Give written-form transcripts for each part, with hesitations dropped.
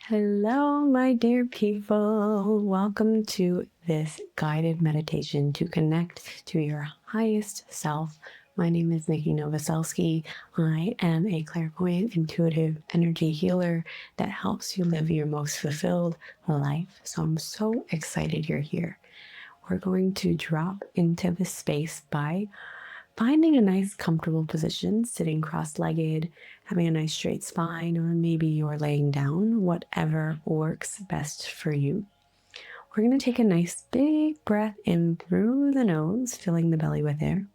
Hello, my dear people. Welcome to this guided meditation to connect to your highest self. My name is Nikki Novoselsky. I am a clairvoyant, intuitive energy healer that helps you live your most fulfilled life. So I'm so excited you're here. We're going to drop into this space by finding a nice comfortable position, sitting cross-legged, having a nice straight spine, or maybe you're laying down, whatever works best for you. We're going to take a nice big breath in through the nose, filling the belly with air.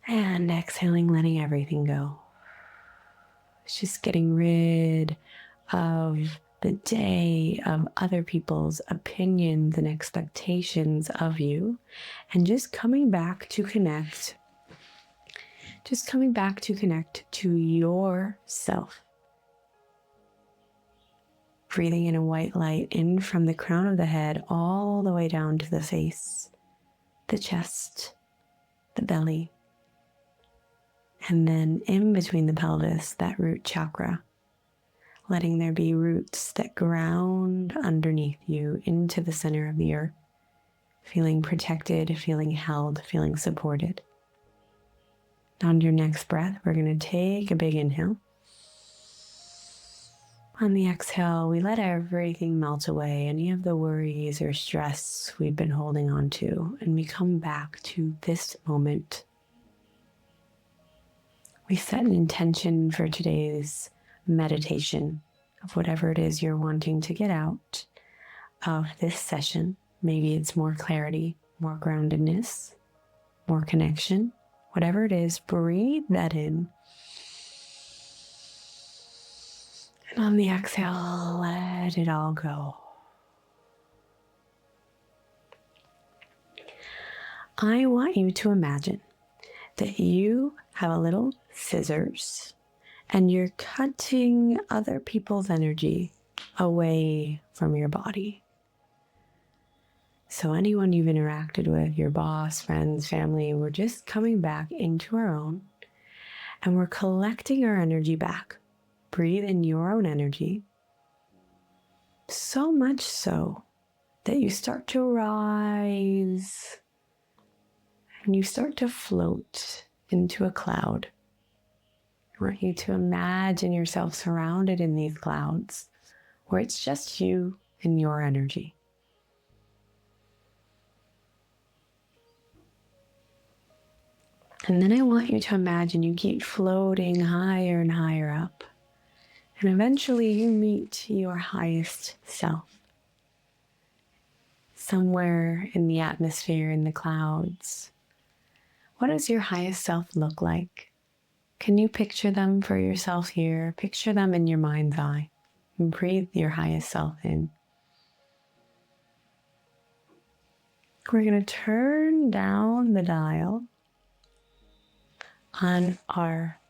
And exhaling, letting everything go. It's just getting rid of the day, of other people's opinions and expectations of you, and just coming back to connect. Just coming back to connect to yourself. Breathing in a white light in from the crown of the head all the way down to the face, the chest, the belly, and then in between the pelvis, that root chakra. Letting there be roots that ground underneath you into the center of the earth, feeling protected, feeling held, feeling supported. On your next breath, we're going to take a big inhale. On the exhale, we let everything melt away, any of the worries or stress we've been holding on to, and we come back to this moment. We set an intention for today's meditation of whatever it is you're wanting to get out of this session. Maybe it's more clarity, more groundedness, more connection. Whatever it is, breathe that in. And on the exhale, let it all go. I want you to imagine that you have a little scissors and you're cutting other people's energy away from your body. So anyone you've interacted with, your boss, friends, family, we're just coming back into our own and we're collecting our energy back. Breathe in your own energy. So much so that you start to rise and you start to float into a cloud. I want you to imagine yourself surrounded in these clouds where it's just you and your energy. And then I want you to imagine you keep floating higher and higher up. And eventually you meet your highest self. Somewhere in the atmosphere, in the clouds. What does your highest self look like? Can you picture them for yourself here? Picture them in your mind's eye. And breathe your highest self in. We're going to turn down the dial on our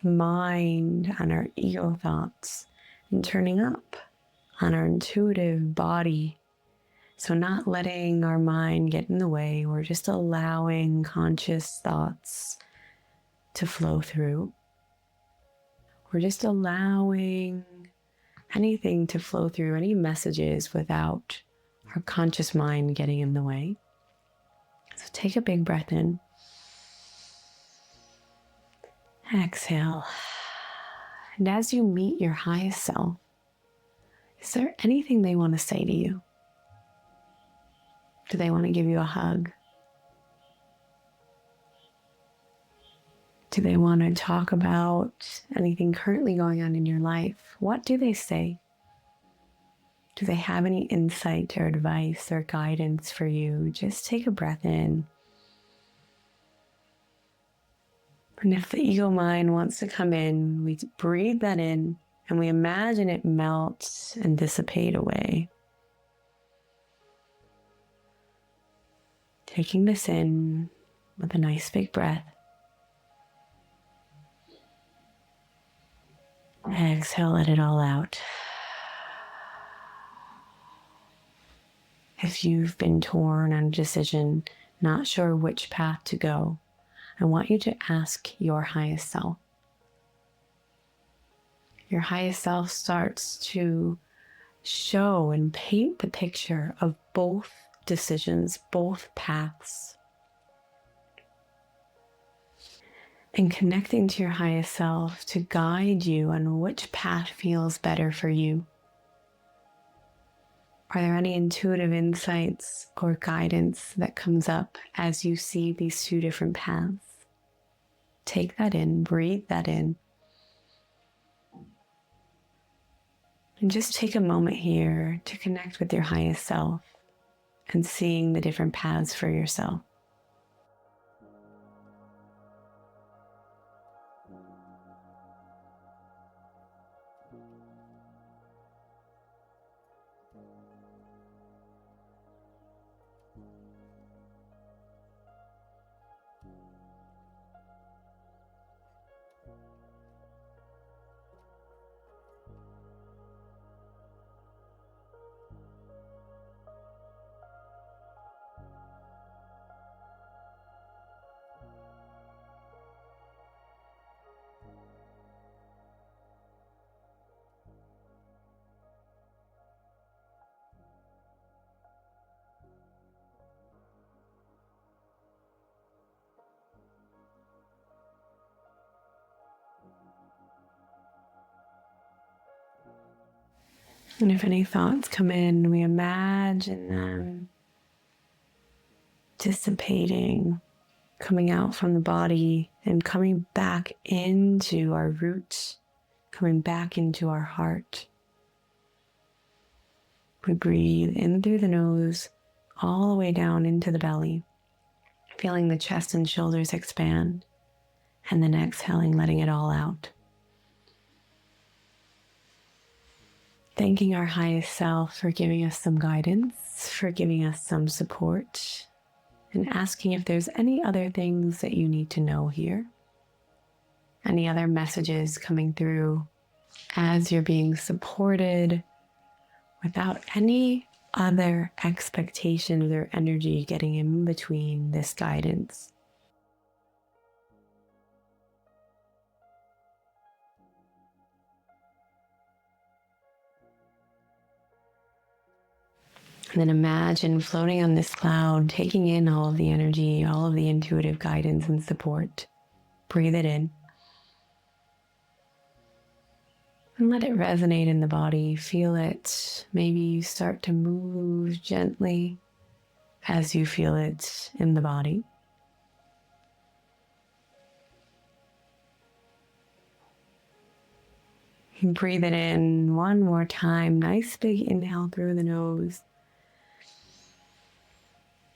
mind, on our ego thoughts, and turning up on our intuitive body. So not letting our mind get in the way, we're just allowing conscious thoughts to flow through. We're just allowing anything to flow through, any messages without our conscious mind getting in the way. So take a big breath in. Exhale. And as you meet your highest self, is there anything they want to say to you? Do they want to give you a hug? Do they want to talk about anything currently going on in your life? What do they say? Do they have any insight or advice or guidance for you? Just take a breath in. And if the ego mind wants to come in, we breathe that in and we imagine it melts and dissipate away. Taking this in with a nice big breath. Exhale, let it all out. If you've been torn on a decision, not sure which path to go, I want you to ask your highest self, your highest self starts to show and paint the picture of both decisions, both paths. And connecting to your highest self to guide you on which path feels better for you. Are there any intuitive insights or guidance that comes up as you see these two different paths? Take that in, breathe that in. And just take a moment here to connect with your highest self and seeing the different paths for yourself. And if any thoughts come in, we imagine them dissipating, coming out from the body and coming back into our roots, coming back into our heart. We breathe in through the nose, all the way down into the belly, feeling the chest and shoulders expand, and then exhaling, letting it all out. Thanking our highest self for giving us some guidance, for giving us some support, and asking if there's any other things that you need to know here. Any other messages coming through as you're being supported without any other expectations or energy getting in between this guidance. And then imagine floating on this cloud, taking in all of the energy, all of the intuitive guidance and support. Breathe it in. And let it resonate in the body. Feel it. Maybe you start to move gently as you feel it in the body. And breathe it in one more time. Nice big inhale through the nose.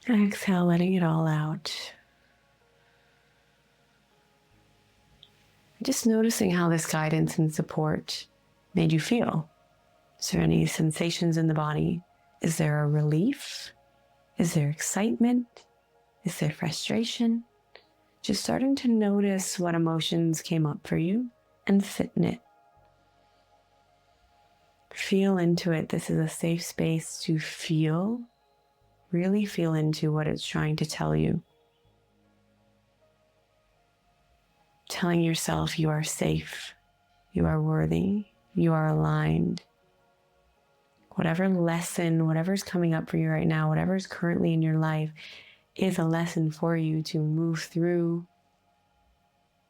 Exhale, letting it all out. Just noticing how this guidance and support made you feel. Is there any sensations in the body? Is there a relief? Is there excitement? Is there frustration? Just starting to notice what emotions came up for you and sit in it. Feel into it. This is a safe space to feel. Really feel into what it's trying to tell you. Telling yourself you are safe, you are worthy, you are aligned. Whatever lesson, whatever's coming up for you right now, whatever's currently in your life is a lesson for you to move through,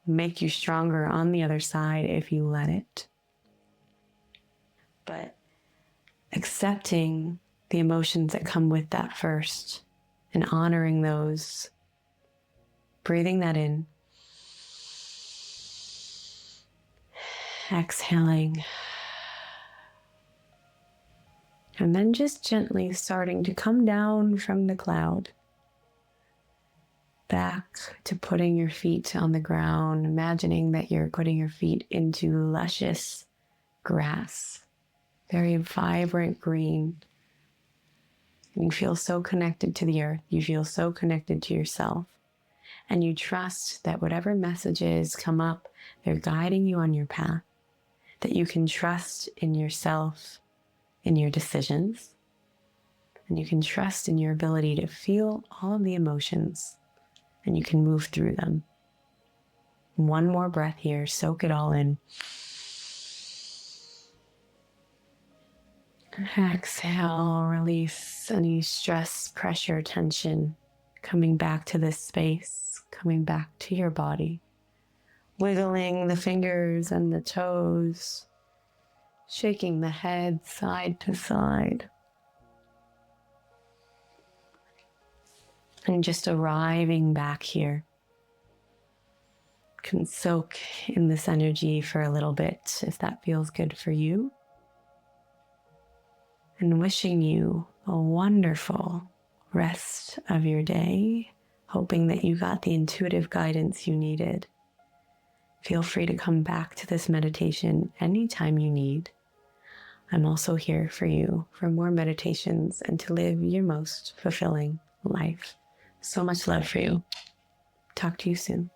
make you stronger on the other side if you let it. But accepting the emotions that come with that first and honoring those, breathing that in, exhaling, and then just gently starting to come down from the cloud, back to putting your feet on the ground, imagining that you're putting your feet into luscious grass, very vibrant green. You feel so connected to the earth. You feel so connected to yourself. And you trust that whatever messages come up, they're guiding you on your path, that you can trust in yourself, in your decisions, and you can trust in your ability to feel all of the emotions, and you can move through them. One more breath here, soak it all in. Exhale, release any stress, pressure, tension, coming back to this space, coming back to your body, wiggling the fingers and the toes, shaking the head side to side, and just arriving back here. Can soak in this energy for a little bit if that feels good for you. And wishing you a wonderful rest of your day, hoping that you got the intuitive guidance you needed. Feel free to come back to this meditation anytime you need. I'm also here for you for more meditations and to live your most fulfilling life. So much love for you. Talk to you soon.